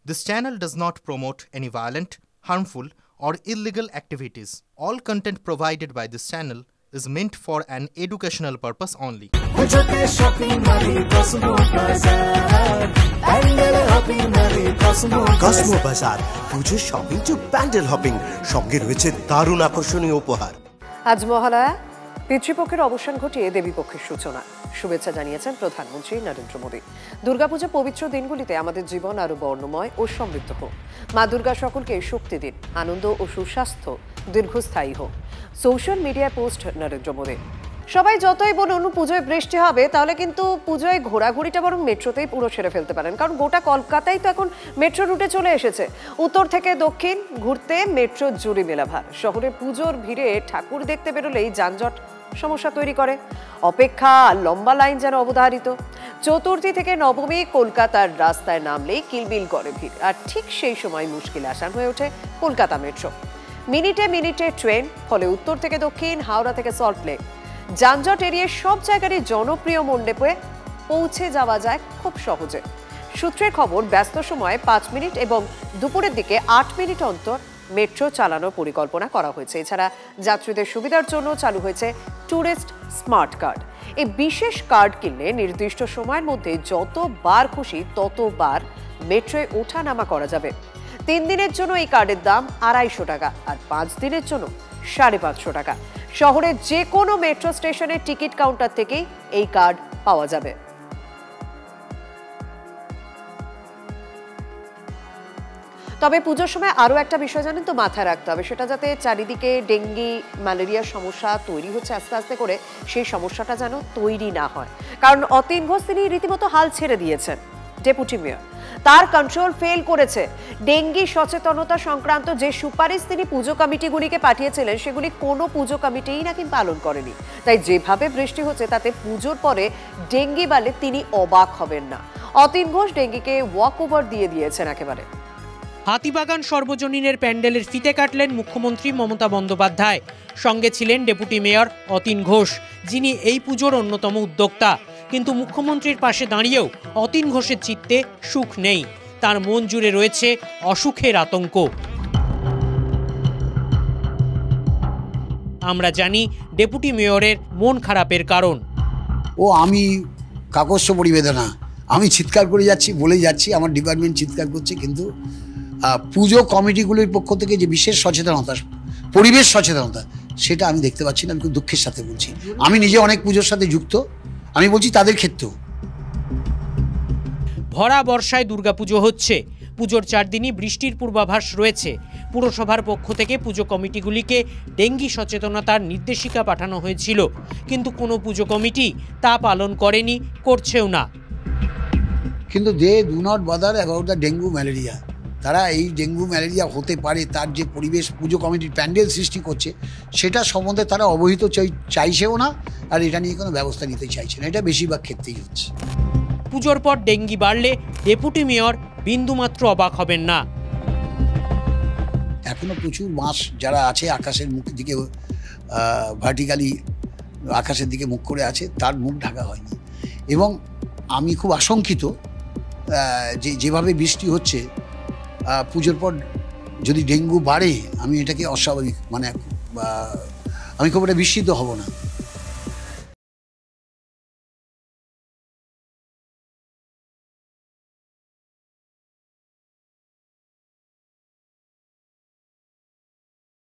This channel does not promote any violent, harmful, or illegal activities. All content provided by this channel is meant for an educational purpose only. Cosmo বাজার পুজো shopping two pandal hopping সঙ্গে রয়েছে দারুণ আকর্ষণীয় উপহার। আজ মহালয়া, পিতৃপক্ষের অবসান ঘটিয়ে দেবীপক্ষের সূচনা। শুভেচ্ছা জানিয়েছেন প্রধানমন্ত্রী নরেন্দ্র মোদী। দুর্গাপূজা পবিত্র দিনগুলিতে আমাদের জীবন আরো বর্ণময় ও সমৃদ্ধ হোক। মা দুর্গা সকলকে শক্তি দিন, আনন্দ ও সুস্বাস্থ্য দীর্ঘস্থায়ী হোক। সোশ্যাল মিডিয়ায় পোস্ট নরেন্দ্র মোদী। সবাই যতই বলুন পুজোয় বৃষ্টি হবে, তাহলে কিন্তু পুজোয় ঘোরাঘুরিটা বরং মেট্রোতেই পুরো সেরে ফেলতে পারেন, কারণ গোটা কলকাতাই তো এখন মেট্রো রুটে চলে এসেছে। উত্তর থেকে দক্ষিণ ঘুরতে মেট্রো জুড়ি মেলাভার। শহরে পুজোর ভিড়ে ঠাকুর দেখতে বেরোলেই যানজট সমস্যা তৈরি করে। অপেক্ষা আর লম্বা লাইন যেন অবধারিত। চতুর্থী থেকে নবমী কলকাতার রাস্তায় নামলেই কিলবিল করে ভিড়, আর ঠিক সেই সময় মুশকিল আসান হয়ে ওঠে কলকাতা মেট্রো। মিনিটে মিনিটে ট্রেন, ফলে উত্তর থেকে দক্ষিণ, হাওড়া থেকে সল্টলেক, যানজট এড়িয়ে সব জায়গারই জনপ্রিয় মণ্ডপে পৌঁছে যাওয়া যায় খুব সহজে। সূত্রের খবর, ব্যস্ত সময়ে 5 মিনিট এবং দুপুরের দিকে 8 মিনিট অন্তর মেট্রো চালানোর পরিকল্পনা করা হয়েছে। এছাড়া যাত্রীদের সুবিধার জন্য চালু হয়েছে ট্যুরিস্ট স্মার্ট কার্ড। এই বিশেষ কার্ড কিনলে নির্দিষ্ট সময়ের মধ্যে যতবার খুশি ততবার মেট্রোয় ওঠানামা করা যাবে। 3 দিনের জন্য এই কার্ডের দাম 250 টাকা, আর 5 দিনের জন্য 550 টাকা। শহরের যে কোনো মেট্রো স্টেশনের টিকিট কাউন্টার থেকেই এই কার্ড পাওয়া যাবে। তবে পুজোর সময় আরও একটা বিষয় জানেন তো মাথায় রাখতে হবে, সেটা যাতে চারিদিকে ডেঙ্গি ম্যালেরিয়ার সমস্যা তৈরি হচ্ছে আস্তে আস্তে করে, সেই সমস্যাটা যেন তৈরি না হয়। কারণ অতীন ঘোষ তিনি রীতিমতো হাল ছেড়ে দিয়েছেন, ডেপুটি মেয়র। তার কন্ট্রোল ফেল করেছে। ডেঙ্গি সচেতনতা সংক্রান্ত যে সুপারিশ তিনি পুজো কমিটিগুলিকে পাঠিয়েছিলেন, সেগুলি কোনো পুজো কমিটিই নাকি পালন করেনি। তাই যেভাবে বৃষ্টি হচ্ছে তাতে পুজোর পরে ডেঙ্গি বাড়লে তিনি অবাক হবেন না। অতীন ঘোষ ডেঙ্গিকে ওয়াক ওভার দিয়ে দিয়েছেন একেবারে। হাতিবাগান সর্বজনীনের প্যান্ডেলের ফিতে কাটলেন মুখ্যমন্ত্রী মমতা বন্দ্যোপাধ্যায়। সঙ্গে ছিলেন ডেপুটি মেয়র অতীন ঘোষ, যিনি এই পুজোর অন্যতম উদ্যোক্তা। কিন্তু মুখ্যমন্ত্রীর পাশে দাঁড়িয়েও অতীন ঘোষের চিত্তে সুখ নেই, তার মন জুড়ে রয়েছে অসুখের আতঙ্ক। আমরা জানি ডেপুটি মেয়রের মন খারাপের কারণ। আমি কাকস্য পরিবেদনা, আমি চিৎকার করে যাচ্ছি, বলে যাচ্ছি, আমার ডিপার্টমেন্ট চিৎকার করছে, কিন্তু পুজো কমিটিগুলির পক্ষ থেকে যে বিশেষ সচেতনতা, পরিবেশ সচেতনতা, সেটা আমি দেখতে পাচ্ছি না। আমি খুব দুঃখের সাথে বলছি, আমি নিজে অনেক পুজোর সাথে যুক্ত, আমি বলছি তাদের ক্ষেত্রেও। ভরা বর্ষায় দুর্গাপুজো হচ্ছে, পুজোর 4 দিনই বৃষ্টির পূর্বাভাস রয়েছে। পুরসভার পক্ষ থেকে পুজো কমিটিগুলিকে ডেঙ্গি সচেতনতার নির্দেশিকা পাঠানো হয়েছিল, কিন্তু কোনো পুজো কমিটি তা পালন করেনি, করছেও না। কিন্তু they do not bother about the dengue malaria. তারা এই ডেঙ্গু ম্যালেরিয়া হতে পারে তার যে পরিবেশ পুজো কমিটির প্যান্ডেল সৃষ্টি করছে, সেটা সম্বন্ধে তারা অবহিত চাইছেও না, আর এটা নিয়ে কোনো ব্যবস্থা নিতে চাইছে না। এটা বেশিরভাগ ক্ষেত্রেই হচ্ছে। পুজোর পর ডেঙ্গি বাড়লে ডেপুটি মেয়র বিন্দুমাত্র অবাক হবেন না। এখনো প্রচুর মাছ যারা আছে আকাশের মুখ দিকে ভার্টিক্যালি আকাশের দিকে মুখ করে আছে, তার মুখ ঢাকা হয়নি। এবং আমি খুব আশঙ্কিত যেভাবে বৃষ্টি হচ্ছে, পুজোর পর যদি ডেঙ্গু বাড়ে, আমি এটাকে অস্বাভাবিক আমি খুব একটা বিস্মিত হব না।